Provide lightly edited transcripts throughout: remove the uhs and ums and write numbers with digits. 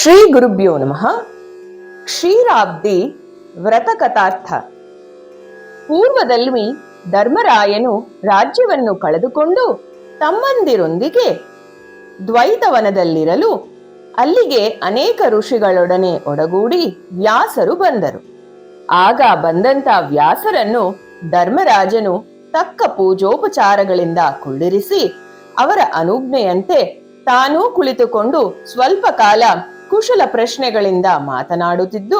ಶ್ರೀ ಗುರುಭ್ಯೋ ನಮಃ. ಕ್ಷೀರಾಬ್ದಿ ವ್ರತಕಥಾರ್ಥ. ಪೂರ್ವದಲ್ಲಿ ಧರ್ಮರಾಯನು ರಾಜ್ಯವನ್ನು ಕಳೆದುಕೊಂಡು ತಮ್ಮಂದಿರೊಂದಿಗೆ ದ್ವೈತವನದಲ್ಲಿರಲು ಅಲ್ಲಿಗೆ ಅನೇಕ ಋಷಿಗಳೊಡನೆ ಒಡಗೂಡಿ ವ್ಯಾಸರು ಬಂದರು. ಆಗ ಬಂದಂತ ವ್ಯಾಸರನ್ನು ಧರ್ಮರಾಜನು ತಕ್ಕ ಪೂಜೋಪಚಾರಗಳಿಂದ ಕುಳ್ಳಿರಿಸಿ ಅವರ ಅನುಜ್ಞೆಯಂತೆ ತಾನೂ ಕುಳಿತುಕೊಂಡು ಸ್ವಲ್ಪ ಕಾಲ ಕುಶಲ ಪ್ರಶ್ನೆಗಳಿಂದ ಮಾತನಾಡುತ್ತಿದ್ದು,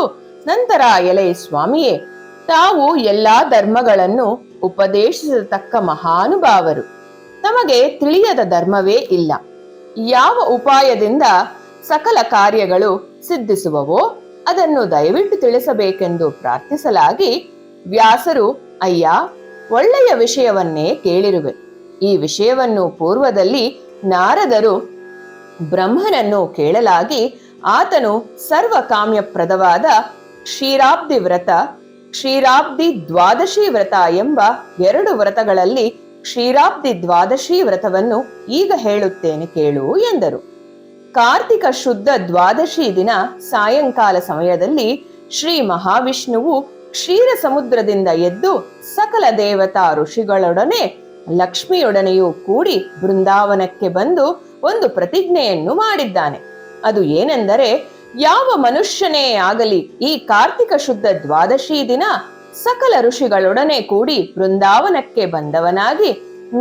ನಂತರ ಎಲೆ ಸ್ವಾಮಿಯೇ, ತಾವು ಎಲ್ಲಾ ಧರ್ಮಗಳನ್ನು ಉಪದೇಶಿಸತಕ್ಕ ಮಹಾನುಭಾವರು. ತಮಗೆ ತಿಳಿಯದ ಧರ್ಮವೇ ಇಲ್ಲ. ಯಾವ ಉಪಾಯದಿಂದ ಸಕಲ ಕಾರ್ಯಗಳು ಸಿದ್ಧಿಸುವವೋ ಅದನ್ನು ದಯವಿಟ್ಟು ತಿಳಿಸಬೇಕೆಂದು ಪ್ರಾರ್ಥಿಸಲಾಗಿ, ವ್ಯಾಸರು, ಅಯ್ಯ, ಒಳ್ಳೆಯ ವಿಷಯವನ್ನೇ ಕೇಳಿರುವೆ. ಈ ವಿಷಯವನ್ನು ಪೂರ್ವದಲ್ಲಿ ನಾರದರು ಬ್ರಹ್ಮನನ್ನು ಕೇಳಲಾಗಿ, ಆತನು ಸರ್ವಕಾಮ್ಯಪ್ರದವಾದ ಕ್ಷೀರಾಬ್ದಿ ವ್ರತ, ಕ್ಷೀರಾಬ್ದಿ ದ್ವಾದಶಿ ವ್ರತ ಎಂಬ ಎರಡು ವ್ರತಗಳಲ್ಲಿ ಕ್ಷೀರಾಬ್ದಿ ದ್ವಾದಶಿ ವ್ರತವನ್ನು ಈಗ ಹೇಳುತ್ತೇನೆ ಕೇಳು ಎಂದರು. ಕಾರ್ತಿಕ ಶುದ್ಧ ದ್ವಾದಶಿ ದಿನ ಸಾಯಂಕಾಲ ಸಮಯದಲ್ಲಿ ಶ್ರೀ ಮಹಾವಿಷ್ಣುವು ಕ್ಷೀರ ಸಮುದ್ರದಿಂದ ಎದ್ದು ಸಕಲ ದೇವತಾ ಋಷಿಗಳೊಡನೆ ಲಕ್ಷ್ಮಿಯೊಡನೆಯೂ ಕೂಡಿ ಬೃಂದಾವನಕ್ಕೆ ಬಂದು ಒಂದು ಪ್ರತಿಜ್ಞೆಯನ್ನು ಮಾಡಿದ್ದಾನೆ. ಅದು ಏನೆಂದರೆ, ಯಾವ ಮನುಷ್ಯನೇ ಆಗಲಿ ಈ ಕಾರ್ತಿಕ ಶುದ್ಧ ದ್ವಾದಶಿ ದಿನ ಸಕಲ ಋಷಿಗಳೊಡನೆ ಕೂಡಿ ಬೃಂದಾವನಕ್ಕೆ ಬಂದವನಾಗಿ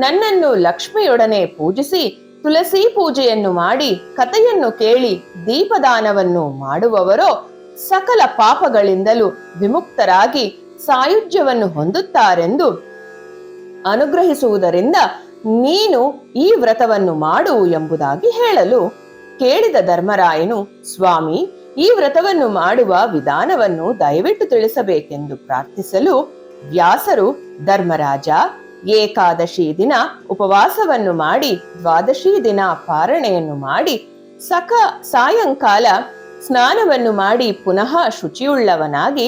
ನನ್ನನ್ನು ಲಕ್ಷ್ಮಿಯೊಡನೆ ಪೂಜಿಸಿ ತುಳಸಿ ಪೂಜೆಯನ್ನು ಮಾಡಿ ಕಥೆಯನ್ನು ಕೇಳಿ ದೀಪದಾನವನ್ನು ಮಾಡುವವರೋ ಸಕಲ ಪಾಪಗಳಿಂದಲೂ ವಿಮುಕ್ತರಾಗಿ ಸಾಯುಜ್ಯವನ್ನು ಹೊಂದುತ್ತಾರೆಂದು ಅನುಗ್ರಹಿಸುವುದರಿಂದ ನೀನು ಈ ವ್ರತವನ್ನು ಮಾಡು ಎಂಬುದಾಗಿ ಹೇಳಲು, ಕೇಳಿದ ಧರ್ಮರಾಯನು, ಸ್ವಾಮಿ, ಈ ವ್ರತವನ್ನು ಮಾಡುವ ವಿಧಾನವನ್ನು ದಯವಿಟ್ಟು ತಿಳಿಸಬೇಕೆಂದು ಪ್ರಾರ್ಥಿಸಲು, ವ್ಯಾಸರು, ಧರ್ಮರಾಜ, ಏಕಾದಶಿ ದಿನ ಉಪವಾಸವನ್ನು ಮಾಡಿ ದ್ವಾದಶಿ ದಿನ ಪಾರಣೆಯನ್ನು ಮಾಡಿ ಸಾಯಂಕಾಲ ಸ್ನಾನವನ್ನು ಮಾಡಿ ಪುನಃ ಶುಚಿಯುಳ್ಳವನಾಗಿ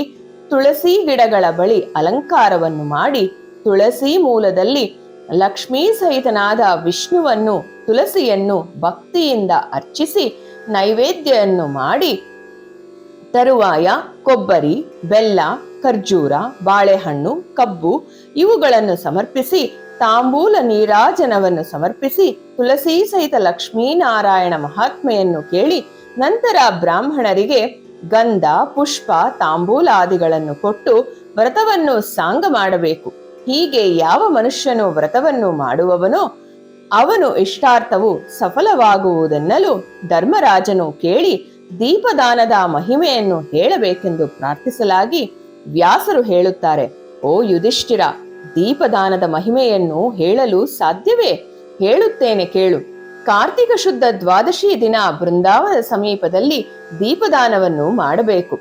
ತುಳಸಿ ಗಿಡಗಳ ಬಳಿ ಅಲಂಕಾರವನ್ನು ಮಾಡಿ ತುಳಸಿ ಮೂಲದಲ್ಲಿ ಲಕ್ಷ್ಮೀ ಸಹಿತನಾದ ವಿಷ್ಣುವನ್ನು ತುಳಸಿಯನ್ನು ಭಕ್ತಿಯಿಂದ ಅರ್ಚಿಸಿ ನೈವೇದ್ಯವನ್ನು ಮಾಡಿ ತರುವಾಯ ಕೊಬ್ಬರಿ, ಬೆಲ್ಲ, ಖರ್ಜೂರ, ಬಾಳೆಹಣ್ಣು, ಕಬ್ಬು ಇವುಗಳನ್ನು ಸಮರ್ಪಿಸಿ ತಾಂಬೂಲ ನೀರಾಜನವನ್ನು ಸಮರ್ಪಿಸಿ ತುಳಸಿ ಸಹಿತ ಲಕ್ಷ್ಮೀನಾರಾಯಣ ಮಹಾತ್ಮೆಯನ್ನು ಕೇಳಿ ನಂತರ ಬ್ರಾಹ್ಮಣರಿಗೆ ಗಂಧ, ಪುಷ್ಪ, ತಾಂಬೂಲಾದಿಗಳನ್ನು ಕೊಟ್ಟು ವ್ರತವನ್ನು ಸಾಂಗ ಮಾಡಬೇಕು. ಹೀಗೆ ಯಾವ ಮನುಷ್ಯನು ವ್ರತವನ್ನು ಮಾಡುವವನೋ ಅವನು ಇಷ್ಟಾರ್ಥವು ಸಫಲವಾಗುವುದೆನ್ನಲು ಧರ್ಮರಾಜನು ಕೇಳಿ ದೀಪದಾನದ ಮಹಿಮೆಯನ್ನು ಹೇಳಬೇಕೆಂದು ಪ್ರಾರ್ಥಿಸಲಾಗಿ, ವ್ಯಾಸರು ಹೇಳುತ್ತಾರೆ, ಓ ಯುಧಿಷ್ಠಿರ, ದೀಪದಾನದ ಮಹಿಮೆಯನ್ನು ಹೇಳಲು ಸಾಧ್ಯವೇ? ಹೇಳುತ್ತೇನೆ ಕೇಳು. ಕಾರ್ತಿಕ ಶುದ್ಧ ದ್ವಾದಶಿ ದಿನ ಬೃಂದಾವನದ ಸಮೀಪದಲ್ಲಿ ದೀಪದಾನವನ್ನು ಮಾಡಬೇಕು.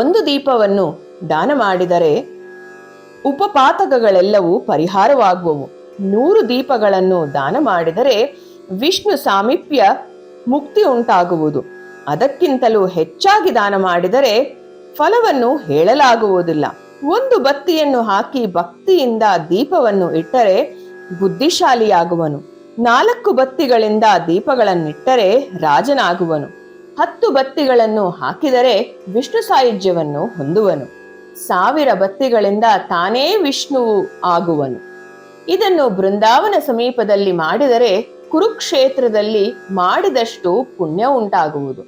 ಒಂದು ದೀಪವನ್ನು ದಾನ ಮಾಡಿದರೆ ಉಪಪಾತಕಗಳೆಲ್ಲವೂ ಪರಿಹಾರವಾಗುವವು. 100 ದೀಪಗಳನ್ನು ದಾನ ಮಾಡಿದರೆ ವಿಷ್ಣು ಸಾಮೀಪ್ಯ ಮುಕ್ತಿ ಉಂಟಾಗುವುದು. ಅದಕ್ಕಿಂತಲೂ ಹೆಚ್ಚಾಗಿ ದಾನ ಮಾಡಿದರೆ ಫಲವನ್ನು ಹೇಳಲಾಗುವುದಿಲ್ಲ. ಒಂದು ಬತ್ತಿಯನ್ನು ಹಾಕಿ ಭಕ್ತಿಯಿಂದ ದೀಪವನ್ನು ಇಟ್ಟರೆ ಬುದ್ಧಿಶಾಲಿಯಾಗುವನು. 4 ಬತ್ತಿಗಳಿಂದ ದೀಪಗಳನ್ನಿಟ್ಟರೆ ರಾಜನಾಗುವನು. 10 ಬತ್ತಿಗಳನ್ನು ಹಾಕಿದರೆ ವಿಷ್ಣು ಸಾಯುಜ್ಯವನ್ನು ಹೊಂದುವನು. 1000 ಬತ್ತಿಗಳಿಂದ ತಾನೇ ವಿಷ್ಣುವು ಆಗುವನು. ಇದನ್ನು ಬೃಂದಾವನ ಸಮೀಪದಲ್ಲಿ ಮಾಡಿದರೆ ಕುರುಕ್ಷೇತ್ರದಲ್ಲಿ ಮಾಡಿದಷ್ಟು ಪುಣ್ಯ ಉಂಟಾಗುವುದು.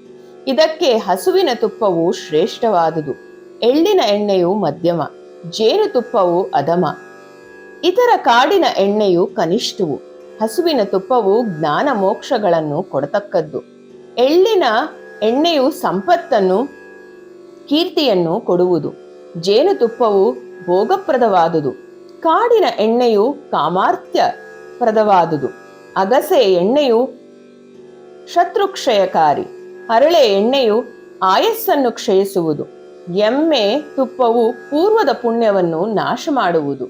ಇದಕ್ಕೆ ಹಸುವಿನ ತುಪ್ಪವು ಶ್ರೇಷ್ಠವಾದುದು, ಎಳ್ಳಿನ ಎಣ್ಣೆಯು ಮಧ್ಯಮ, ಜೇನುತುಪ್ಪವು ಅಧಮ, ಇತರ ಕಾಡಿನ ಎಣ್ಣೆಯು ಕನಿಷ್ಠವು. ಹಸುವಿನ ತುಪ್ಪವು ಜ್ಞಾನ ಮೋಕ್ಷಗಳನ್ನು ಕೊಡತಕ್ಕದ್ದು. ಎಳ್ಳಿನ ಎಣ್ಣೆಯು ಸಂಪತ್ತನ್ನು, ಕೀರ್ತಿಯನ್ನು ಕೊಡುವುದು. ಜೇನುತುಪ್ಪವು ಭೋಗಪ್ರದವಾದುದು. ಕಾಡಿನ ಎಣ್ಣೆಯು ಕಾಮಾರ್ಥ್ಯ ಪ್ರದವಾದುದು. ಅಗಸೆ ಎಣ್ಣೆಯು ಶತ್ರುಕ್ಷಯಕಾರಿ. ಹರಳೆ ಎಣ್ಣೆಯು ಆಯಸ್ಸನ್ನು ಕ್ಷಯಿಸುವುದು. ಎಮ್ಮೆ ತುಪ್ಪವು ಪೂರ್ವದ ಪುಣ್ಯವನ್ನು ನಾಶ ಮಾಡುವುದು.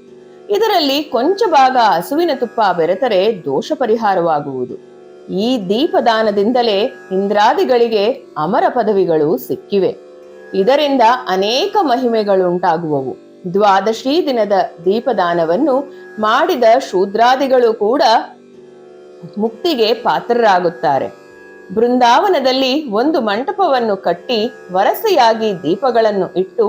ಇದರಲ್ಲಿ ಕೊಂಚ ಭಾಗ ಹಸುವಿನ ತುಪ್ಪ ಬೆರೆತರೆ ದೋಷ ಪರಿಹಾರವಾಗುವುದು. ಈ ದೀಪದಾನದಿಂದಲೇ ಇಂದ್ರಾದಿಗಳಿಗೆ ಅಮರ ಪದವಿಗಳು ಸಿಕ್ಕಿವೆ. ಇದರಿಂದ ಅನೇಕ ಮಹಿಮೆಗಳುಂಟಾಗುವವು. ದ್ವಾದಶಿ ದಿನದ ದೀಪದಾನವನ್ನು ಮಾಡಿದ ಶೂದ್ರಾದಿಗಳು ಕೂಡ ಮುಕ್ತಿಗೆ ಪಾತ್ರರಾಗುತ್ತಾರೆ. ಬೃಂದಾವನದಲ್ಲಿ ಒಂದು ಮಂಟಪವನ್ನು ಕಟ್ಟಿ ವರಸೆಯಾಗಿ ದೀಪಗಳನ್ನು ಇಟ್ಟು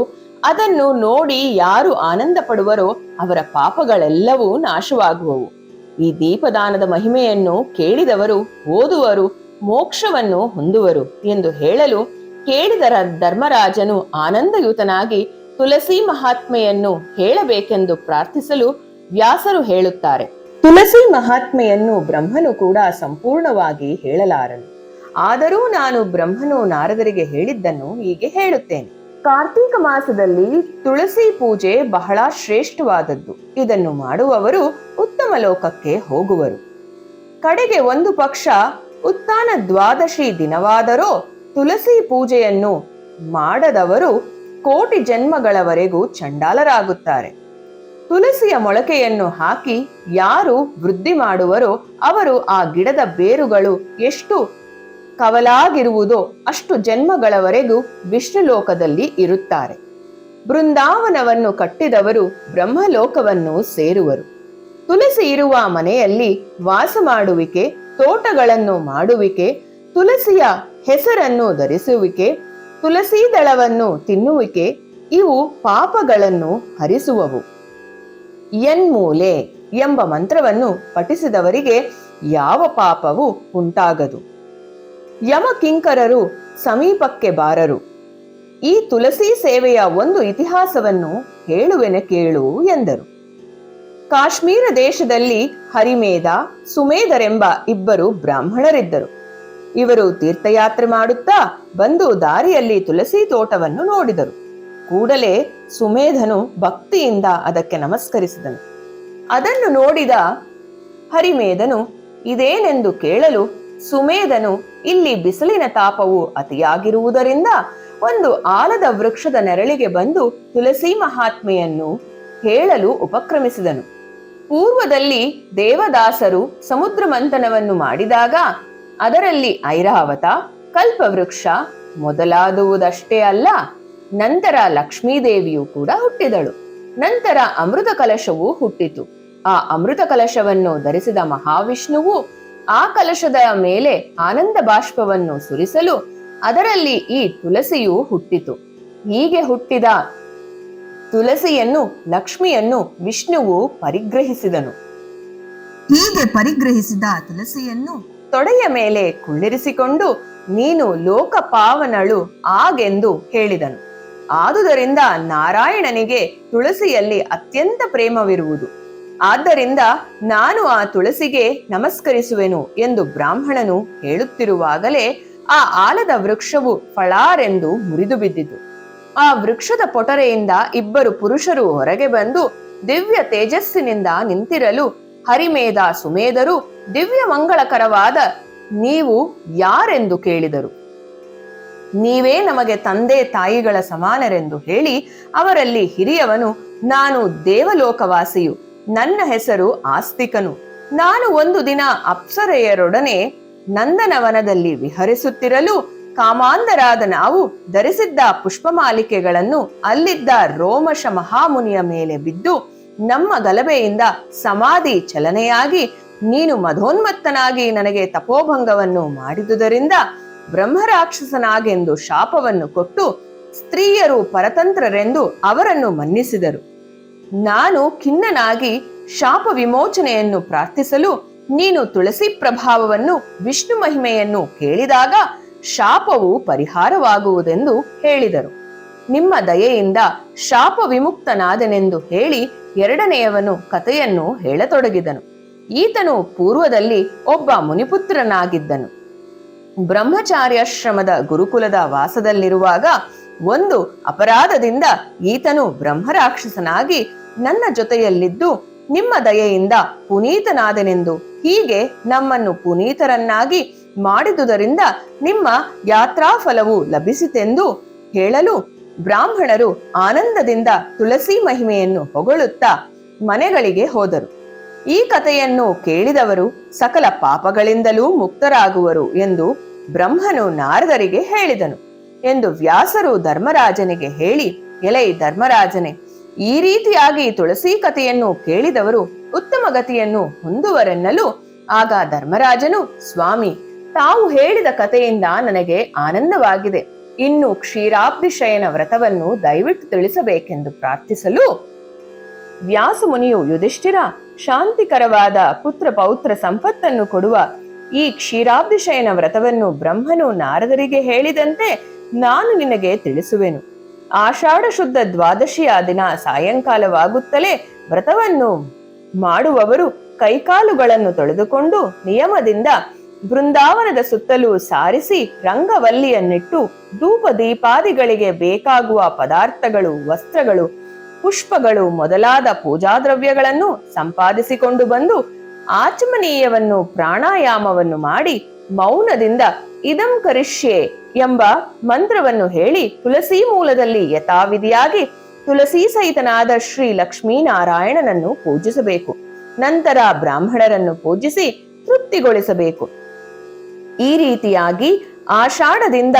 ಅದನ್ನು ನೋಡಿ ಯಾರು ಆನಂದ ಪಡುವರೋ ಅವರ ಪಾಪಗಳೆಲ್ಲವೂ ನಾಶವಾಗುವವು. ಈ ದೀಪದಾನದ ಮಹಿಮೆಯನ್ನು ಕೇಳಿದವರು ಓದುವರು, ಮೋಕ್ಷವನ್ನು ಹೊಂದುವರು ಎಂದು ಹೇಳಲು ಕೇಳಿದ ಧರ್ಮರಾಜನು ಆನಂದಯುತನಾಗಿ ತುಳಸಿ ಮಹಾತ್ಮೆಯನ್ನು ಹೇಳಬೇಕೆಂದು ಪ್ರಾರ್ಥಿಸಲು ವ್ಯಾಸರು ಹೇಳುತ್ತಾರೆ. ತುಳಸಿ ಮಹಾತ್ಮೆಯನ್ನು ಬ್ರಹ್ಮನು ಕೂಡ ಸಂಪೂರ್ಣವಾಗಿ ಹೇಳಲಾರನು. ಆದರೂ ನಾನು ಬ್ರಹ್ಮನು ನಾರದರಿಗೆ ಹೇಳಿದ್ದನ್ನು ಹೀಗೆ ಹೇಳುತ್ತೇನೆ. ಕಾರ್ತೀಕ ಮಾಸದಲ್ಲಿ ತುಳಸಿ ಪೂಜೆ ಬಹಳ ಶ್ರೇಷ್ಠವಾದದ್ದು. ಇದನ್ನು ಮಾಡುವವರು ಉತ್ತಮ ಲೋಕಕ್ಕೆ ಹೋಗುವರು. ಕಡೆಗೆ ಒಂದು ಪಕ್ಷ ಉತ್ಥಾನ ದ್ವಾದಶಿ ದಿನವಾದರೋ ತುಳಸಿ ಪೂಜೆಯನ್ನು ಮಾಡದವರು ಕೋಟಿ ಜನ್ಮಗಳವರೆಗೂ ಚಂಡಾಲರಾಗುತ್ತಾರೆ. ತುಳಸಿಯ ಮೊಳಕೆಯನ್ನು ಹಾಕಿ ಯಾರು ವೃದ್ಧಿ ಮಾಡುವರೋ ಅವರು ಆ ಗಿಡದ ಬೇರುಗಳು ಎಷ್ಟು ಕವಲಾಗಿರುವುದೋ ಅಷ್ಟು ಜನ್ಮಗಳವರೆಗೂ ವಿಷ್ಣುಲೋಕದಲ್ಲಿ ಇರುತ್ತಾರೆ. ಬೃಂದಾವನವನ್ನು ಕಟ್ಟಿದವರು ಬ್ರಹ್ಮಲೋಕವನ್ನು ಸೇರುವರು. ತುಳಸಿ ಇರುವ ಮನೆಯಲ್ಲಿ ವಾಸ ಮಾಡುವಿಕೆ, ತೋಟಗಳನ್ನು ಮಾಡುವಿಕೆ, ತುಳಸಿಯ ಹೆಸರನ್ನು ಧರಿಸುವಿಕೆ, ತುಳಸಿ ದಳವನ್ನು ತಿನ್ನುವಿಕೆ ಇವು ಪಾಪಗಳನ್ನು ಹರಿಸುವವು. ಯನ್ಮೂಲೆ ಎಂಬ ಮಂತ್ರವನ್ನು ಪಠಿಸಿದವರಿಗೆ ಯಾವ ಪಾಪವೂ ಉಂಟಾಗದು. ಯಮಕಿಂಕರರು ಸಮೀಪಕ್ಕೆ ಬಾರರು. ಈ ತುಳಸಿ ಸೇವೆಯ ಒಂದು ಇತಿಹಾಸವನ್ನು ಹೇಳುವೆನೆ ಕೇಳು ಎಂದರು. ಕಾಶ್ಮೀರ ದೇಶದಲ್ಲಿ ಹರಿಮೇಧ, ಸುಮೇಧರೆಂಬ ಇಬ್ಬರು ಬ್ರಾಹ್ಮಣರಿದ್ದರು. ಇವರು ತೀರ್ಥಯಾತ್ರೆ ಮಾಡುತ್ತಾ ಬಂದು ದಾರಿಯಲ್ಲಿ ತುಳಸಿ ತೋಟವನ್ನು ನೋಡಿದರು. ಕೂಡಲೇ ಸುಮೇಧನು ಭಕ್ತಿಯಿಂದ ಅದಕ್ಕೆ ನಮಸ್ಕರಿಸಿದನು. ಅದನ್ನು ನೋಡಿದ ಹರಿಮೇಧನು ಇದೇನೆಂದು ಕೇಳಲು ಸುಮೇಧನು ಇಲ್ಲಿ ಬಿಸಿಲಿನ ತಾಪವು ಅತಿಯಾಗಿರುವುದರಿಂದ ಒಂದು ಆಲದ ವೃಕ್ಷದ ನೆರಳಿಗೆ ಬಂದು ತುಳಸಿ ಮಹಾತ್ಮೆಯನ್ನು ಹೇಳಲು ಉಪಕ್ರಮಿಸಿದನು. ಪೂರ್ವದಲ್ಲಿ ದೇವದಾಸರು ಸಮುದ್ರ ಮಂಥನವನ್ನು ಮಾಡಿದಾಗ ಅದರಲ್ಲಿ ಐರಾವತ, ಕಲ್ಪವೃಕ್ಷ ಮೊದಲಾದುವುದಷ್ಟೇ ಅಲ್ಲ, ನಂತರ ಲಕ್ಷ್ಮೀದೇವಿಯು ಕೂಡ ಹುಟ್ಟಿದಳು. ನಂತರ ಅಮೃತ ಕಲಶವು ಹುಟ್ಟಿತು. ಆ ಅಮೃತ ಕಲಶವನ್ನು ಧರಿಸಿದ ಮಹಾವಿಷ್ಣುವು ಆ ಕಲಶದ ಮೇಲೆ ಆನಂದ ಬಾಷ್ಪವನ್ನು ಸುರಿಸಲು ಅದರಲ್ಲಿ ಈ ತುಳಸಿಯು ಹುಟ್ಟಿತು. ಹೀಗೆ ಹುಟ್ಟಿದ ತುಳಸಿಯನ್ನು, ಲಕ್ಷ್ಮಿಯನ್ನು ವಿಷ್ಣುವು ಪರಿಗ್ರಹಿಸಿದನು. ಹೀಗೆ ಪರಿಗ್ರಹಿಸಿದ ತುಳಸಿಯನ್ನು ತೊಡೆಯ ಮೇಲೆ ಕುಳ್ಳಿರಿಸಿಕೊಂಡು ನೀನು ಲೋಕಪಾವನಳು ಆಗೆಂದು ಹೇಳಿದನು. ಆದುದರಿಂದ ನಾರಾಯಣನಿಗೆ ತುಳಸಿಯಲ್ಲಿ ಅತ್ಯಂತ ಪ್ರೇಮವಿರುವುದು. ಆದ್ದರಿಂದ ನಾನು ಆ ತುಳಸಿಗೆ ನಮಸ್ಕರಿಸುವೆನು ಎಂದು ಬ್ರಾಹ್ಮಣನು ಹೇಳುತ್ತಿರುವಾಗಲೇ ಆ ಆಲದ ವೃಕ್ಷವು ಫಳಾರೆಂದು ಮುರಿದು ಬಿದ್ದಿತು. ಆ ವೃಕ್ಷದ ಪೊಟರೆಯಿಂದ ಇಬ್ಬರು ಪುರುಷರು ಹೊರಗೆ ಬಂದು ದಿವ್ಯ ತೇಜಸ್ಸಿನಿಂದ ನಿಂತಿರಲು ಹರಿಮೇಧ, ಸುಮೇಧರು ದಿವ್ಯ ಮಂಗಳಕರವಾದ ನೀವು ಯಾರೆಂದು ಕೇಳಿದರು. ನೀವೇ ನಮಗೆ ತಂದೆ ತಾಯಿಗಳ ಸಮಾನರೆಂದು ಹೇಳಿ ಅವರಲ್ಲಿ ಹಿರಿಯವನು ನಾನು ದೇವಲೋಕವಾಸಿಯು, ನನ್ನ ಹೆಸರು ಆಸ್ತಿಕನು. ನಾನು ಒಂದು ದಿನ ಅಪ್ಸರೆಯರೊಡನೆ ನಂದನವನದಲ್ಲಿ ವಿಹರಿಸುತ್ತಿರಲು ಕಾಮಾಂಧರಾದ ನಾವು ಧರಿಸಿದ್ದ ಪುಷ್ಪಮಾಲಿಕೆಗಳನ್ನು ಅಲ್ಲಿದ್ದ ರೋಮಶ ಮಹಾಮುನಿಯ ಮೇಲೆ ಬಿದ್ದು ನಮ್ಮ ಗಲಭೆಯಿಂದ ಸಮಾಧಿ ಚಲನೆಯಾಗಿ ನೀನು ಮಧೋನ್ಮತ್ತನಾಗಿ ನನಗೆ ತಪೋಭಂಗವನ್ನು ಮಾಡಿದುದರಿಂದ ಬ್ರಹ್ಮರಾಕ್ಷಸನಾಗೆಂದು ಶಾಪವನ್ನು ಕೊಟ್ಟು ಸ್ತ್ರೀಯರು ಪರತಂತ್ರರೆಂದು ಅವರನ್ನು ಮನ್ನಿಸಿದರು. ನಾನು ಖಿನ್ನನಾಗಿ ಶಾಪ ವಿಮೋಚನೆಯನ್ನು ಪ್ರಾರ್ಥಿಸಲು ನೀನು ತುಳಸಿ ಪ್ರಭಾವವನ್ನು, ವಿಷ್ಣು ಮಹಿಮೆಯನ್ನು ಕೇಳಿದಾಗ ಶಾಪವು ಪರಿಹಾರವಾಗುವುದೆಂದು ಹೇಳಿದರು. ನಿಮ್ಮ ದಯೆಯಿಂದ ಶಾಪ ವಿಮುಕ್ತನಾದನೆಂದು ಹೇಳಿ ಎರಡನೆಯವನು ಕಥೆಯನ್ನು ಹೇಳತೊಡಗಿದನು. ಈತನು ಪೂರ್ವದಲ್ಲಿ ಒಬ್ಬ ಮುನಿಪುತ್ರನಾಗಿದ್ದನು. ಬ್ರಹ್ಮಚಾರ್ಯಾಶ್ರಮದ ಗುರುಕುಲದ ವಾಸದಲ್ಲಿರುವಾಗ ಒಂದು ಅಪರಾಧದಿಂದ ಈತನು ಬ್ರಹ್ಮರಾಕ್ಷಸನಾಗಿ ನನ್ನ ಜೊತೆಯಲ್ಲಿದ್ದು ನಿಮ್ಮ ದಯೆಯಿಂದ ಪುನೀತನಾದನೆಂದು ಹೀಗೆ ನಮ್ಮನ್ನು ಪುನೀತರನ್ನಾಗಿ ಮಾಡಿದುದರಿಂದ ನಿಮ್ಮ ಯಾತ್ರಾಫಲವು ಲಭಿಸಿತೆಂದು ಹೇಳಲು ಬ್ರಾಹ್ಮಣರು ಆನಂದದಿಂದ ತುಳಸಿ ಮಹಿಮೆಯನ್ನು ಹೊಗಳುತ್ತಾ ಮನೆಗಳಿಗೆ ಹೋದರು. ಈ ಕಥೆಯನ್ನು ಕೇಳಿದವರು ಸಕಲ ಪಾಪಗಳಿಂದಲೂ ಮುಕ್ತರಾಗುವರು ಎಂದು ಬ್ರಹ್ಮನು ನಾರದರಿಗೆ ಹೇಳಿದನು ಎಂದು ವ್ಯಾಸರು ಧರ್ಮರಾಜನಿಗೆ ಹೇಳಿ, ಎಲೈ ಧರ್ಮರಾಜನೇ, ಈ ರೀತಿಯಾಗಿ ತುಳಸಿ ಕಥೆಯನ್ನು ಕೇಳಿದವರು ಉತ್ತಮ ಗತಿಯನ್ನು ಹೊಂದುವರೆನ್ನಲು ಆಗ ಧರ್ಮರಾಜನು, ಸ್ವಾಮಿ, ತಾವು ಹೇಳಿದ ಕಥೆಯಿಂದ ನನಗೆ ಆನಂದವಾಗಿದೆ. ಇನ್ನು ಕ್ಷೀರಾಬ್ಧಿ ಶಯನ ವ್ರತವನ್ನು ದಯವಿಟ್ಟು ತಿಳಿಸಬೇಕೆಂದು ಪ್ರಾರ್ಥಿಸಲು ವ್ಯಾಸ ಮುನಿಯು, ಯುಧಿಷ್ಠಿರ, ಶಾಂತಿಕರವಾದ ಪುತ್ರ ಪೌತ್ರ ಸಂಪತ್ತನ್ನು ಕೊಡುವ ಈ ಕ್ಷೀರಾಬ್ಧಿ ಶಯನ ವ್ರತವನ್ನು ಬ್ರಹ್ಮನು ನಾರದರಿಗೆ ಹೇಳಿದಂತೆ ನಾನು ನಿನಗೆ ತಿಳಿಸುವೆನು. ಆಷಾಢ ಶುದ್ಧ ದ್ವಾದಶಿಯ ದಿನ ಸಾಯಂಕಾಲವಾಗುತ್ತಲೇ ವ್ರತವನ್ನು ಮಾಡುವವರು ಕೈಕಾಲುಗಳನ್ನು ತೊಳೆದುಕೊಂಡು ನಿಯಮದಿಂದ ಬೃಂದಾವನದ ಸುತ್ತಲೂ ಸಾರಿಸಿ ರಂಗವಲ್ಲಿಯನ್ನಿಟ್ಟು ಧೂಪ ದೀಪಾದಿಗಳಿಗೆ ಬೇಕಾಗುವ ಪದಾರ್ಥಗಳು, ವಸ್ತ್ರಗಳು, ಪುಷ್ಪಗಳು ಮೊದಲಾದ ಪೂಜಾದ್ರವ್ಯಗಳನ್ನು ಸಂಪಾದಿಸಿಕೊಂಡು ಬಂದು ಆಚಮನೀಯವನ್ನು ಪ್ರಾಣಾಯಾಮವನ್ನು ಮಾಡಿ ಮೌನದಿಂದ ಇದಂ ಕರಿಷ್ಯೆ ಎಂಬ ಮಂತ್ರವನ್ನು ಹೇಳಿ ತುಳಸಿ ಮೂಲದಲ್ಲಿ ಯಥಾವಿಧಿಯಾಗಿ ತುಳಸಿ ಸಹಿತನಾದ ಶ್ರೀ ಲಕ್ಷ್ಮೀನಾರಾಯಣನನ್ನು ಪೂಜಿಸಬೇಕು. ನಂತರ ಬ್ರಾಹ್ಮಣರನ್ನು ಪೂಜಿಸಿ ತೃಪ್ತಿಗೊಳಿಸಬೇಕು. ಈ ರೀತಿಯಾಗಿ ಆಷಾಢದಿಂದ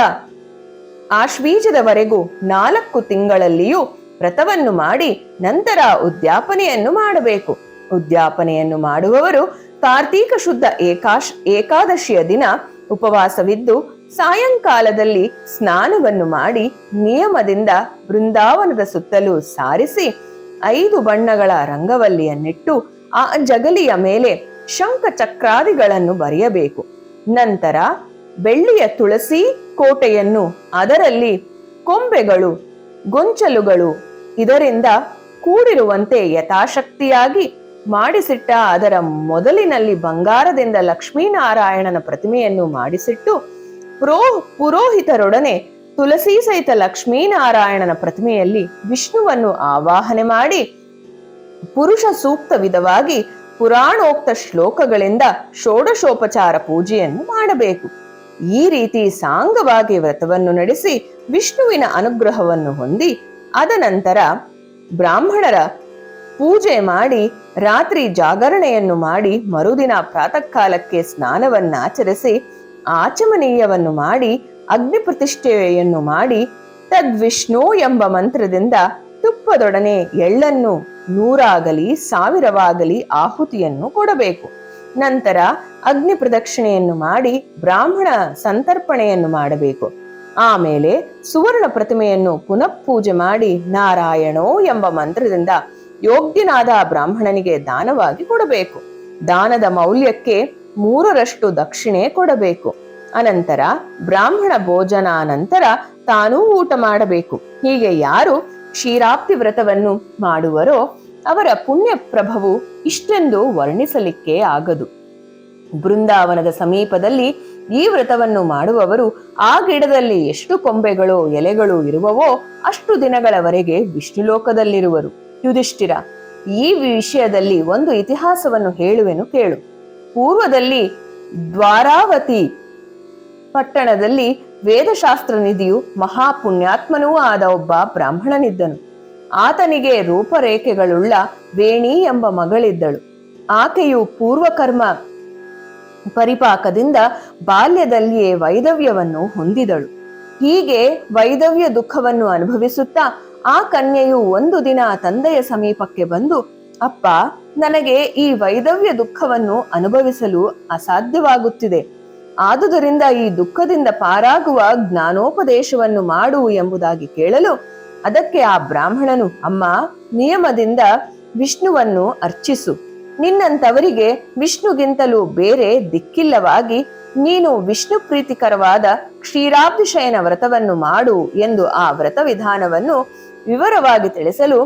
ಆಶ್ವೀಜದವರೆಗೂ 4 ತಿಂಗಳಲ್ಲಿಯೂ ವ್ರತವನ್ನು ಮಾಡಿ ನಂತರ ಉದ್ಯಾಪನೆಯನ್ನು ಮಾಡಬೇಕು. ಉದ್ಯಾಪನೆಯನ್ನು ಮಾಡುವವರು ಕಾರ್ತೀಕ ಶುದ್ಧ ಏಕಾದಶಿಯ ದಿನ ಉಪವಾಸವಿದ್ದು ಸಾಯಂಕಾಲದಲ್ಲಿ ಸ್ನಾನವನ್ನು ಮಾಡಿ ನಿಯಮದಿಂದ ಬೃಂದಾವನದ ಸುತ್ತಲೂ ಸಾರಿಸಿ 5 ಬಣ್ಣಗಳ ರಂಗವಲ್ಲಿಯನ್ನಿಟ್ಟು ಆ ಜಗಲಿಯ ಮೇಲೆ ಶಂಖ ಚಕ್ರಾದಿಗಳನ್ನು ಬರೆಯಬೇಕು. ನಂತರ ಬೆಳ್ಳಿಯ ತುಳಸಿ ಕೋಟೆಯನ್ನು ಅದರಲ್ಲಿ ಕೊಂಬೆಗಳು, ಗೊಂಚಲುಗಳು ಇದರಿಂದ ಕೂಡಿರುವಂತೆ ಯಥಾಶಕ್ತಿಯಾಗಿ ಮಾಡಿಸಿಟ್ಟ ಅದರ ಮೊದಲಿನಲ್ಲಿ ಬಂಗಾರದಿಂದ ಲಕ್ಷ್ಮೀನಾರಾಯಣನ ಪ್ರತಿಮೆಯನ್ನು ಮಾಡಿಸಿಟ್ಟು ಪುರೋಹಿತರೊಡನೆ ತುಳಸಿ ಸಹಿತ ಲಕ್ಷ್ಮೀನಾರಾಯಣನ ಪ್ರತಿಮೆಯಲ್ಲಿ ವಿಷ್ಣುವನ್ನು ಆವಾಹನೆ ಮಾಡಿ ಪುರುಷ ಸೂಕ್ತ ವಿಧವಾಗಿ ಪುರಾಣೋಕ್ತ ಶ್ಲೋಕಗಳಿಂದ ಷೋಡಶೋಪಚಾರ ಪೂಜೆಯನ್ನು ಮಾಡಬೇಕು. ಈ ರೀತಿ ಸಾಂಗವಾಗಿ ವ್ರತವನ್ನು ನಡೆಸಿ ವಿಷ್ಣುವಿನ ಅನುಗ್ರಹವನ್ನು ಹೊಂದಿ ಅದನಂತರ ಬ್ರಾಹ್ಮಣರ ಪೂಜೆ ಮಾಡಿ ರಾತ್ರಿ ಜಾಗರಣೆಯನ್ನು ಮಾಡಿ ಮರುದಿನ ಪ್ರಾತಃ ಕಾಲಕ್ಕೆ ಸ್ನಾನವನ್ನಾಚರಿಸಿ ಆಚಮನೀಯವನ್ನು ಮಾಡಿ ಅಗ್ನಿ ಪ್ರತಿಷ್ಠೆಯನ್ನು ಮಾಡಿ ತದ್ವಿಷ್ಣು ಎಂಬ ಮಂತ್ರದಿಂದ ತುಪ್ಪದೊಡನೆ ಎಳ್ಳನ್ನು 100 1000 ಆಹುತಿಯನ್ನು ಕೊಡಬೇಕು. ನಂತರ ಅಗ್ನಿ ಪ್ರದಕ್ಷಿಣೆಯನ್ನು ಮಾಡಿ ಬ್ರಾಹ್ಮಣ ಸಂತರ್ಪಣೆಯನ್ನು ಮಾಡಬೇಕು. ಆಮೇಲೆ ಸುವರ್ಣ ಪ್ರತಿಮೆಯನ್ನು ಪುನಃ ಪೂಜೆ ಮಾಡಿ ನಾರಾಯಣೋ ಎಂಬ ಮಂತ್ರದಿಂದ ಯೋಗ್ಯನಾದ ಬ್ರಾಹ್ಮಣನಿಗೆ ದಾನವಾಗಿ ಕೊಡಬೇಕು. ದಾನದ ಮೌಲ್ಯಕ್ಕೆ 3ರಷ್ಟು ದಕ್ಷಿಣೆ ಕೊಡಬೇಕು. ಅನಂತರ ಬ್ರಾಹ್ಮಣ ಭೋಜನಾನಂತರ ತಾನೂ ಊಟ ಮಾಡಬೇಕು. ಹೀಗೆ ಯಾರು ಕ್ಷೀರಾಬ್ಧಿ ವ್ರತವನ್ನು ಮಾಡುವರೋ ಅವರ ಪುಣ್ಯ ಪ್ರಭವು ಇಷ್ಟೆಂದು ವರ್ಣಿಸಲಿಕ್ಕೆ ಆಗದು. ಬೃಂದಾವನದ ಸಮೀಪದಲ್ಲಿ ಈ ವ್ರತವನ್ನು ಮಾಡುವವರು ಆ ಗಿಡದಲ್ಲಿ ಎಷ್ಟು ಕೊಂಬೆಗಳು ಎಲೆಗಳು ಇರುವವೋ ಅಷ್ಟು ದಿನಗಳವರೆಗೆ ವಿಷ್ಣುಲೋಕದಲ್ಲಿರುವರು. ಯುಧಿಷ್ಠಿರ, ಈ ವಿಷಯದಲ್ಲಿ ಒಂದು ಇತಿಹಾಸವನ್ನು ಹೇಳುವೆನು ಕೇಳು. ಪೂರ್ವದಲ್ಲಿ ದ್ವಾರಾವತಿ ಪಟ್ಟಣದಲ್ಲಿ ವೇದಶಾಸ್ತ್ರ ನಿಧಿಯು ಮಹಾಪುಣ್ಯಾತ್ಮನೂ ಆದ ಒಬ್ಬ ಬ್ರಾಹ್ಮಣನಿದ್ದನು. ಆತನಿಗೆ ರೂಪರೇಖೆಗಳುಳ್ಳ ವೇಣಿ ಎಂಬ ಮಗಳಿದ್ದಳು. ಆಕೆಯು ಪೂರ್ವಕರ್ಮ ಪರಿಪಾಕದಿಂದ ಬಾಲ್ಯದಲ್ಲಿಯೇ ವೈದವ್ಯವನ್ನು ಹೊಂದಿದಳು. ಹೀಗೆ ವೈದವ್ಯ ದುಃಖವನ್ನು ಅನುಭವಿಸುತ್ತಾ ಆ ಕನ್ಯೆಯು ಒಂದು ದಿನ ತಂದೆಯ ಸಮೀಪಕ್ಕೆ ಬಂದು, ಅಪ್ಪ, ನನಗೆ ಈ ವೈದವ್ಯ ದುಃಖವನ್ನು ಅನುಭವಿಸಲು ಅಸಾಧ್ಯವಾಗುತ್ತಿದೆ. ಆದುದರಿಂದ ಈ ದುಃಖದಿಂದ ಪಾರಾಗುವ ಜ್ಞಾನೋಪದೇಶವನ್ನು ಮಾಡು ಎಂಬುದಾಗಿ ಕೇಳಲು ಅದಕ್ಕೆ ಆ ಬ್ರಾಹ್ಮಣನು, ಅಮ್ಮ, ನಿಯಮದಿಂದ ವಿಷ್ಣುವನ್ನು ಅರ್ಚಿಸು. ನಿನ್ನಂತವರಿಗೆ ವಿಷ್ಣುಗಿಂತಲೂ ಬೇರೆ ದಿಕ್ಕಿಲ್ಲವಾಗಿ ನೀನು ವಿಷ್ಣು ಪ್ರೀತಿಕರವಾದ ಕ್ಷೀರಾಬ್ಧಿ ಶಯನ ವ್ರತವನ್ನು ಮಾಡು ಎಂದು ಆ ವ್ರತ ವಿಧಾನವನ್ನು ವಿವರವಾಗಿ ತಿಳಿಸಲು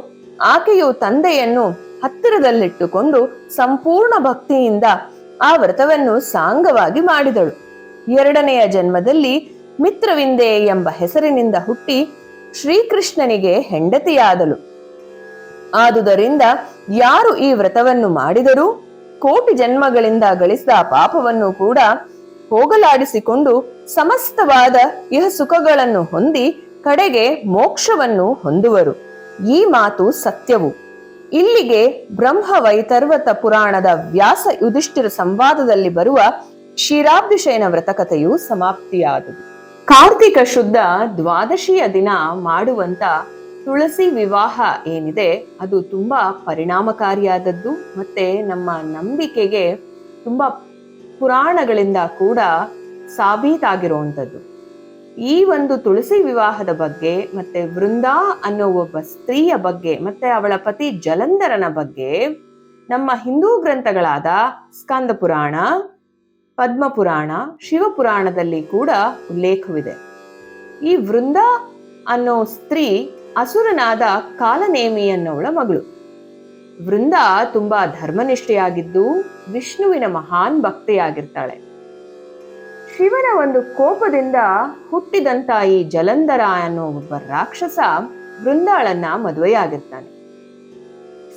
ಆಕೆಯು ತಂದೆಯನ್ನು ಹತ್ತಿರದಲ್ಲಿಟ್ಟುಕೊಂಡು ಸಂಪೂರ್ಣ ಭಕ್ತಿಯಿಂದ ಆ ವ್ರತವನ್ನು ಸಾಂಗವಾಗಿ ಮಾಡಿದಳು. 2ನೆಯ ಜನ್ಮದಲ್ಲಿ ಮಿತ್ರವಿಂದೆ ಎಂಬ ಹೆಸರಿನಿಂದ ಹುಟ್ಟಿ ಶ್ರೀಕೃಷ್ಣನಿಗೆ ಹೆಂಡತಿಯಾದಳು. ಆದುದರಿಂದ ಯಾರು ಈ ವ್ರತವನ್ನು ಮಾಡಿದರೂ ಕೋಟಿ ಜನ್ಮಗಳಿಂದ ಗಳಿಸಿದ ಪಾಪವನ್ನು ಕೂಡ ಹೋಗಲಾಡಿಸಿಕೊಂಡು ಸಮಸ್ತವಾದ ಇಹ ಸುಖಗಳನ್ನು ಹೊಂದಿ ಕಡೆಗೆ ಮೋಕ್ಷವನ್ನು ಹೊಂದುವರು. ಈ ಮಾತು ಸತ್ಯವು. ಇಲ್ಲಿಗೆ ಬ್ರಹ್ಮ ವೈತರ್ವತ ಪುರಾಣದ ವ್ಯಾಸ ಯುಧಿಷ್ಠಿರ ಸಂವಾದದಲ್ಲಿ ಬರುವ ಕ್ಷೀರಾಬ್ಧಿ ಶಯನ ವ್ರತಕಥೆಯು ಸಮಾಪ್ತಿಯಾದುದು. ಕಾರ್ತಿಕ ಶುದ್ಧ ದ್ವಾದಶಿಯ ದಿನ ಮಾಡುವಂತ ತುಳಸಿ ವಿವಾಹ ಏನಿದೆ ಅದು ತುಂಬಾ ಪರಿಣಾಮಕಾರಿಯಾದದ್ದು. ಮತ್ತೆ ನಮ್ಮ ನಂಬಿಕೆಗೆ ತುಂಬಾ ಪುರಾಣಗಳಿಂದ ಕೂಡ ಸಾಬೀತಾಗಿರುವಂಥದ್ದು. ಈ ಒಂದು ತುಳಸಿ ವಿವಾಹದ ಬಗ್ಗೆ ಮತ್ತೆ ವೃಂದಾ ಅನ್ನೋ ಒಬ್ಬ ಸ್ತ್ರೀಯ ಬಗ್ಗೆ ಮತ್ತೆ ಅವಳ ಪತಿ ಜಲಂಧರನ ಬಗ್ಗೆ ನಮ್ಮ ಹಿಂದೂ ಗ್ರಂಥಗಳಾದ ಸ್ಕಂದ ಪುರಾಣ, ಪದ್ಮಪುರಾಣ, ಶಿವಪುರಾಣದಲ್ಲಿ ಕೂಡ ಉಲ್ಲೇಖವಿದೆ. ಈ ವೃಂದಾ ಅನ್ನೋ ಸ್ತ್ರೀ ಅಸುರನಾದ ಕಾಲನೇಮಿ ಅನ್ನೋಳ ಮಗಳು. ವೃಂದಾ ತುಂಬಾ ಧರ್ಮನಿಷ್ಠೆಯಾಗಿದ್ದು ವಿಷ್ಣುವಿನ ಮಹಾನ್ ಭಕ್ತೆಯಾಗಿರ್ತಾಳೆ. ಶಿವನ ಒಂದು ಕೋಪದಿಂದ ಹುಟ್ಟಿದಂತ ಈ ಜಲಂಧರ ಅನ್ನೋ ಒಬ್ಬ ರಾಕ್ಷಸ ವೃಂದಾಳನ್ನ ಮದುವೆಯಾಗಿರ್ತಾನೆ.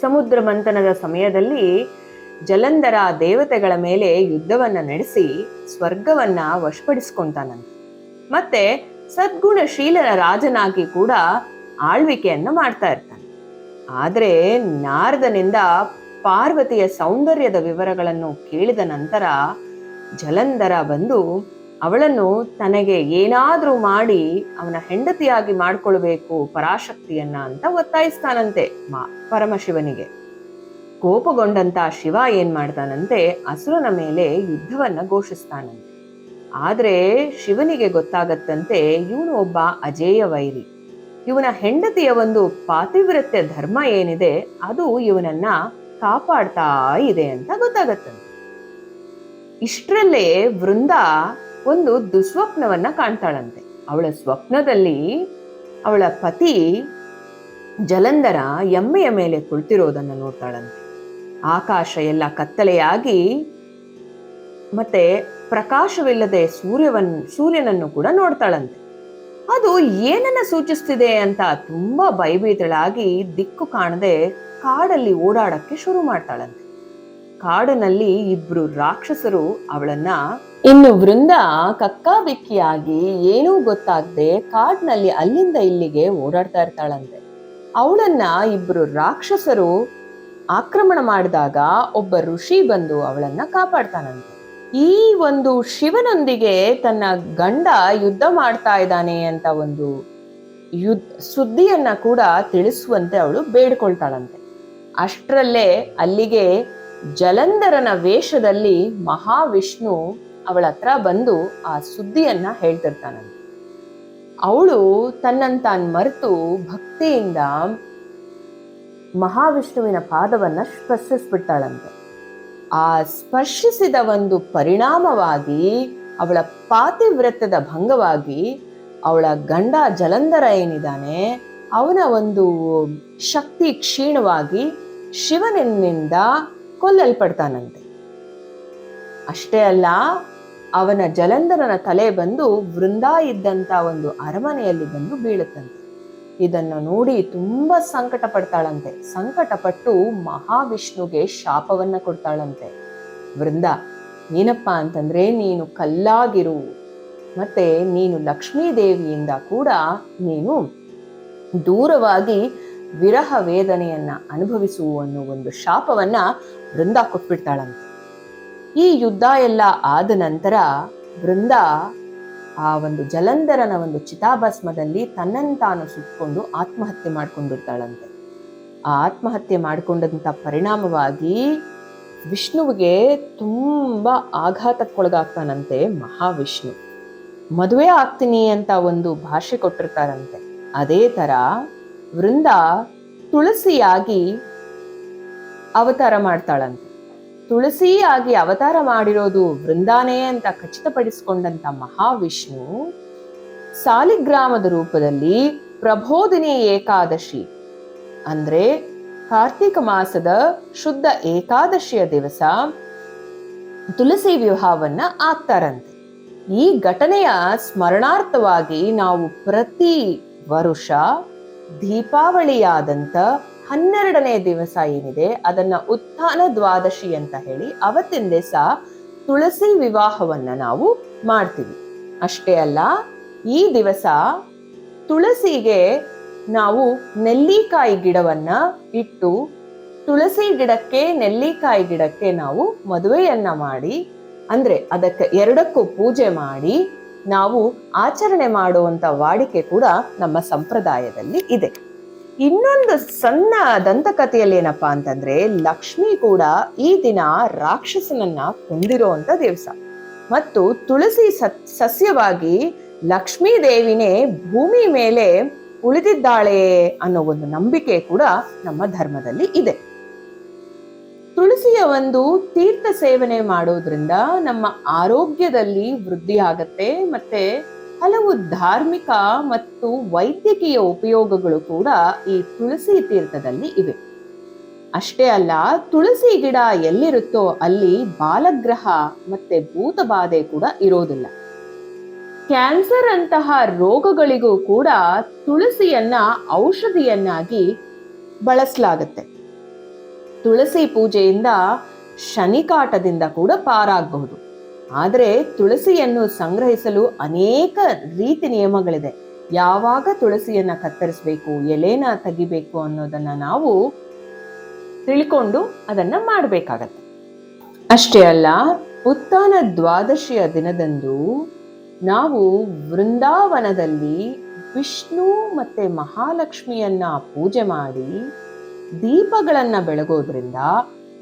ಸಮುದ್ರ ಮಂಥನದ ಸಮಯದಲ್ಲಿ ಜಲಂಧರ ದೇವತೆಗಳ ಮೇಲೆ ಯುದ್ಧವನ್ನ ನಡೆಸಿ ಸ್ವರ್ಗವನ್ನ ವಶಪಡಿಸ್ಕೊಂತಾನಂತೆ. ಮತ್ತೆ ಸದ್ಗುಣಶೀಲನ ರಾಜನಾಗಿ ಕೂಡ ಆಳ್ವಿಕೆಯನ್ನ ಮಾಡ್ತಾ ಇರ್ತಾನೆ. ಆದ್ರೆ ನಾರದನಿಂದ ಪಾರ್ವತಿಯ ಸೌಂದರ್ಯದ ವಿವರಗಳನ್ನು ಕೇಳಿದ ನಂತರ ಜಲಂಧರ ಬಂದು ಅವಳನ್ನು ತನಗೆ ಏನಾದ್ರೂ ಮಾಡಿ ಅವನ ಹೆಂಡತಿಯಾಗಿ ಮಾಡ್ಕೊಳ್ಬೇಕು ಪರಾಶಕ್ತಿಯನ್ನ ಅಂತ ಒತ್ತಾಯಿಸ್ತಾನಂತೆ ಪರಮಶಿವನಿಗೆ. ಕೋಪಗೊಂಡಂತ ಶಿವ ಏನ್ ಮಾಡ್ತಾನಂತೆ, ಅಸುರನ ಮೇಲೆ ಯುದ್ಧವನ್ನ ಘೋಷಿಸ್ತಾನಂತೆ. ಆದ್ರೆ ಶಿವನಿಗೆ ಗೊತ್ತಾಗತ್ತಂತೆ ಇವನು ಒಬ್ಬ ಅಜೇಯ ವೈರಿ, ಇವನ ಹೆಂಡತಿಯ ಒಂದು ಪಾತಿವ್ರತ್ಯ ಧರ್ಮ ಏನಿದೆ ಅದು ಇವನನ್ನ ಕಾಪಾಡ್ತಾ ಇದೆ ಅಂತ ಗೊತ್ತಾಗತ್ತಂತೆ. ಇಷ್ಟರಲ್ಲೇ ವೃಂದಾ ಒಂದು ದುಸ್ವಪ್ನವನ್ನ ಕಾಣ್ತಾಳಂತೆ. ಅವಳ ಸ್ವಪ್ನದಲ್ಲಿ ಅವಳ ಪತಿ ಜಲಂಧರ ಎಮ್ಮೆಯ ಮೇಲೆ ಕುಳಿತಿರೋದನ್ನ ನೋಡ್ತಾಳಂತೆ. ಆಕಾಶ ಎಲ್ಲ ಕತ್ತಲೆಯಾಗಿ ಮತ್ತೆ ಪ್ರಕಾಶವಿಲ್ಲದೆ ಸೂರ್ಯನನ್ನು ಕೂಡ ನೋಡ್ತಾಳಂತೆ. ಅದು ಏನನ್ನ ಸೂಚಿಸ್ತಿದೆ ಅಂತ ತುಂಬಾ ಭಯಭೀತಳಾಗಿ ದಿಕ್ಕು ಕಾಣದೆ ಕಾಡಲ್ಲಿ ಓಡಾಡಕ್ಕೆ ಶುರು ಮಾಡ್ತಾಳಂತೆ. ಕಾಡಿನಲ್ಲಿ ಇಬ್ರು ರಾಕ್ಷಸರು ಅವಳನ್ನ, ಇನ್ನು ವೃಂದಾ ಕಕ್ಕಾಬಿಕ್ಕಿಯಾಗಿ ಏನೂ ಗೊತ್ತಾಗದೆ ಕಾಡಿನಲ್ಲಿ ಅಲ್ಲಿಂದ ಇಲ್ಲಿಗೆ ಓಡಾಡ್ತಾ ಇರ್ತಾಳಂತೆ. ಅವಳನ್ನ ಇಬ್ರು ರಾಕ್ಷಸರು ಆಕ್ರಮಣ ಮಾಡಿದಾಗ ಒಬ್ಬ ಋಷಿ ಬಂದು ಅವಳನ್ನ ಕಾಪಾಡ್ತಾನಂತೆ. ಈ ಒಂದು ಶಿವನೊಂದಿಗೆ ತನ್ನ ಗಂಡ ಯುದ್ಧ ಮಾಡ್ತಾ ಇದ್ದಾನೆ ಅಂತ ಒಂದು ಸುದ್ದಿಯನ್ನ ಕೂಡ ತಿಳಿಸುವಂತೆ ಅವಳು ಬೇಡ್ಕೊಳ್ತಾಳಂತೆ. ಅಷ್ಟರಲ್ಲೇ ಅಲ್ಲಿಗೆ ಜಲಂಧರನ ವೇಷದಲ್ಲಿ ಮಹಾವಿಷ್ಣು ಅವಳ ಹತ್ರ ಬಂದು ಆ ಸುದ್ದಿಯನ್ನ ಹೇಳ್ತಿರ್ತಾನಂತೆ. ಅವಳು ತನ್ನಂತಾನ್ ಮರೆತು ಭಕ್ತಿಯಿಂದ ಮಹಾವಿಷ್ಣುವಿನ ಪಾದವನ್ನ ಸ್ಪರ್ಶಿಸ್ಬಿಡ್ತಾಳಂತೆ. ಆ ಸ್ಪರ್ಶಿಸಿದ ಒಂದು ಪರಿಣಾಮವಾಗಿ ಅವಳ ಪಾತಿವ್ರತ್ಯದ ಭಂಗವಾಗಿ ಅವಳ ಗಂಡ ಜಲಂಧರ ಏನಿದ್ದಾನೆ ಅವನ ಒಂದು ಶಕ್ತಿ ಕ್ಷೀಣವಾಗಿ ಶಿವನಿಂದ ಕೊಲ್ಲಲ್ಪಡ್ತಾನಂತೆ. ಅಷ್ಟೇ ಅಲ್ಲ, ಅವನ ಜಲಂಧರನ ತಲೆ ಬಂದು ವೃಂದಾ ಇದ್ದಂತ ಒಂದು ಅರಮನೆಯಲ್ಲಿ ಬಂದು ಬೀಳುತ್ತಂತೆ. ಇದನ್ನು ನೋಡಿ ತುಂಬಾ ಸಂಕಟ ಪಡ್ತಾಳಂತೆ. ಸಂಕಟಪಟ್ಟು ಮಹಾವಿಷ್ಣುಗೆ ಶಾಪವನ್ನ ಕೊಡ್ತಾಳಂತೆ. ವೃಂದಾ, ಏನಪ್ಪ ಅಂತಂದ್ರೆ ನೀನು ಕಲ್ಲಾಗಿರು, ಮತ್ತೆ ನೀನು ಲಕ್ಷ್ಮೀ ದೇವಿಯಿಂದ ಕೂಡ ನೀನು ದೂರವಾಗಿ ವಿರಹ ವೇದನೆಯನ್ನ ಅನುಭವಿಸು ಅನ್ನೋ ಒಂದು ಶಾಪವನ್ನ ವೃಂದಾ ಕೊಟ್ಬಿಡ್ತಾಳಂತೆ. ಈ ಯುದ್ಧ ಎಲ್ಲ ಆದ ನಂತರ ವೃಂದಾ ಆ ಒಂದು ಜಲಂಧರನ ಒಂದು ಚಿತಾಭಸ್ಮದಲ್ಲಿ ತನ್ನನ್ನು ತಾನು ಸುಟ್ಕೊಂಡು ಆತ್ಮಹತ್ಯೆ ಮಾಡ್ಕೊಂಡಿರ್ತಾಳಂತೆ. ಆ ಆತ್ಮಹತ್ಯೆ ಮಾಡಿಕೊಂಡಂತ ಪರಿಣಾಮವಾಗಿ ವಿಷ್ಣುವಿಗೆ ತುಂಬಾ ಆಘಾತಕ್ಕೊಳಗಾಗ್ತಾನಂತೆ ಮಹಾವಿಷ್ಣು. ಮದುವೆ ಆಗ್ತೀನಿ ಅಂತ ಒಂದು ಭಾಷೆ ಕೊಟ್ಟಿರ್ತಾರಂತೆ. ಅದೇ ತರ ವೃಂದಾ ತುಳಸಿಯಾಗಿ ಅವತಾರ ಮಾಡ್ತಾಳಂತೆ. ತುಳಸಿಯಾಗಿ ಅವತಾರ ಮಾಡಿರೋದು ವೃಂದಾನೇ ಅಂತ ಖಚಿತಪಡಿಸಿಕೊಂಡಂತ ಮಹಾವಿಷ್ಣು ಸಾಲಿಗ್ರಾಮದ ರೂಪದಲ್ಲಿ ಪ್ರಬೋಧಿನಿ ಏಕಾದಶಿ ಅಂದ್ರೆ ಕಾರ್ತಿಕ ಮಾಸದ ಶುದ್ಧ ಏಕಾದಶಿಯ ದಿವಸ ತುಳಸಿ ವಿವಾಹವನ್ನ ಆಗ್ತಾರಂತೆ. ಈ ಘಟನೆಯ ಸ್ಮರಣಾರ್ಥವಾಗಿ ನಾವು ಪ್ರತಿ ವರುಷ ದೀಪಾವಳಿಯಾದಂತ 12ನೇ ದಿವಸ ಏನಿದೆ ಅದನ್ನ ಉತ್ಥಾನ ದ್ವಾದಶಿ ಅಂತ ಹೇಳಿ ಅವತ್ತಿನ ದಿವಸ ತುಳಸಿ ವಿವಾಹವನ್ನ ನಾವು ಮಾಡ್ತೀವಿ. ಅಷ್ಟೇ ಅಲ್ಲ, ಈ ದಿವಸ ತುಳಸಿಗೆ ನಾವು ನೆಲ್ಲಿಕಾಯಿ ಗಿಡವನ್ನ ಇಟ್ಟು ತುಳಸಿ ಗಿಡಕ್ಕೆ ನೆಲ್ಲಿಕಾಯಿ ಗಿಡಕ್ಕೆ ನಾವು ಮದುವೆಯನ್ನ ಮಾಡಿ, ಅಂದ್ರೆ ಅದಕ್ಕೆ ಎರಡಕ್ಕೂ ಪೂಜೆ ಮಾಡಿ ನಾವು ಆಚರಣೆ ಮಾಡುವಂತ ವಾಡಿಕೆ ಕೂಡ ನಮ್ಮ ಸಂಪ್ರದಾಯದಲ್ಲಿ ಇದೆ. ಇನ್ನೊಂದು ಸಣ್ಣ ದಂತಕಥೆಯಲ್ಲಿ ಏನಪ್ಪಾ ಅಂತಂದ್ರೆ, ಲಕ್ಷ್ಮಿ ಕೂಡ ಈ ದಿನ ರಾಕ್ಷಸನನ್ನ ಕೊಂದಿರೋ ಅಂತ ದಿವಸ. ಮತ್ತು ತುಳಸಿ ಸಸ್ಯವಾಗಿ ಲಕ್ಷ್ಮೀ ದೇವಿನೇ ಭೂಮಿ ಮೇಲೆ ಉಳಿದಿದ್ದಾಳೆ ಅನ್ನೋ ಒಂದು ನಂಬಿಕೆ ಕೂಡ ನಮ್ಮ ಧರ್ಮದಲ್ಲಿ ಇದೆ. ತುಳಸಿಯ ಒಂದು ತೀರ್ಥ ಸೇವನೆ ಮಾಡೋದ್ರಿಂದ ನಮ್ಮ ಆರೋಗ್ಯದಲ್ಲಿ ವೃದ್ಧಿ ಆಗತ್ತೆ, ಮತ್ತೆ ಹಲವು ಧಾರ್ಮಿಕ ಮತ್ತು ವೈದ್ಯಕೀಯ ಉಪಯೋಗಗಳು ಕೂಡ ಈ ತುಳಸಿ ತೀರ್ಥದಲ್ಲಿ ಇವೆ. ಅಷ್ಟೇ ಅಲ್ಲ, ತುಳಸಿ ಗಿಡ ಎಲ್ಲಿರುತ್ತೋ ಅಲ್ಲಿ ಬಾಲಗ್ರಹ ಮತ್ತೆ ಭೂತಬಾಧೆ ಕೂಡ ಇರೋದಿಲ್ಲ. ಕ್ಯಾನ್ಸರ್ ಅಂತಹ ರೋಗಗಳಿಗೂ ಕೂಡ ತುಳಸಿಯನ್ನ ಔಷಧಿಯನ್ನಾಗಿ ಬಳಸಲಾಗುತ್ತೆ. ತುಳಸಿ ಪೂಜೆಯಿಂದ ಶನಿಕಾಟದಿಂದ ಕೂಡ ಪಾರಾಗಬಹುದು. ಆದರೆ ತುಳಸಿಯನ್ನು ಸಂಗ್ರಹಿಸಲು ಅನೇಕ ರೀತಿ ನಿಯಮಗಳಿದೆ. ಯಾವಾಗ ತುಳಸಿಯನ್ನ ಕತ್ತರಿಸಬೇಕು, ಎಲೆನ ತೆಗಿಬೇಕು ಅನ್ನೋದನ್ನ ನಾವು ತಿಳ್ಕೊಂಡು ಅದನ್ನ ಮಾಡಬೇಕಾಗತ್ತೆ. ಅಷ್ಟೇ ಅಲ್ಲ, ಉತ್ಥಾನ ದ್ವಾದಶಿಯ ದಿನದಂದು ನಾವು ವೃಂದಾವನದಲ್ಲಿ ವಿಷ್ಣು ಮತ್ತೆ ಮಹಾಲಕ್ಷ್ಮಿಯನ್ನ ಪೂಜೆ ಮಾಡಿ ದೀಪಗಳನ್ನ ಬೆಳಗೋದ್ರಿಂದ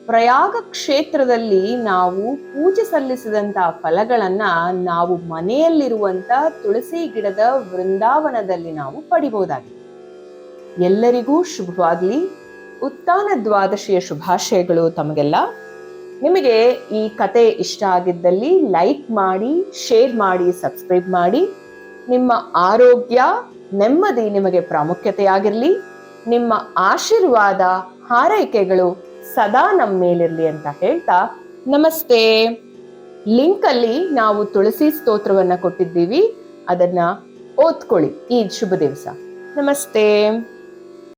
ಪ್ರಯಾಗ ಕ್ಷೇತ್ರದಲ್ಲಿ ನಾವು ಪೂಜೆ ಸಲ್ಲಿಸಿದಂತ ಫಲಗಳನ್ನ ನಾವು ಮನೆಯಲ್ಲಿರುವಂತ ತುಳಸಿ ಗಿಡದ ವೃಂದಾವನದಲ್ಲಿ ನಾವು ಪಡಿಬಹುದಾಗಿದೆ. ಎಲ್ಲರಿಗೂ ಶುಭವಾಗ್ಲಿ. ಉತ್ಥಾನ ದ್ವಾದಶಿಯ ಶುಭಾಶಯಗಳು ತಮಗೆಲ್ಲ. ನಿಮಗೆ ಈ ಕತೆ ಇಷ್ಟ ಆಗಿದ್ದಲ್ಲಿ ಲೈಕ್ ಮಾಡಿ, ಶೇರ್ ಮಾಡಿ, ಸಬ್ಸ್ಕ್ರೈಬ್ ಮಾಡಿ. ನಿಮ್ಮ ಆರೋಗ್ಯ ನೆಮ್ಮದಿ ನಿಮಗೆ ಪ್ರಾಮುಖ್ಯತೆಯಾಗಿರ್ಲಿ. ನಿಮ್ಮ ಆಶೀರ್ವಾದ ಹಾರೈಕೆಗಳು ಸದಾ ನಮ್ಮ ಮೇಲಿರ್ಲಿ ಅಂತ ಹೇಳ್ತಾ ನಮಸ್ತೆ. ಲಿಂಕ್ ಅಲ್ಲಿ ನಾವು ತುಳಸಿ ಸ್ತೋತ್ರವನ್ನ ಕೊಟ್ಟಿದ್ದೀವಿ, ಅದನ್ನ ಓದ್ಕೊಳ್ಳಿ ಈ ಶುಭ ದಿವಸ. ನಮಸ್ತೆ.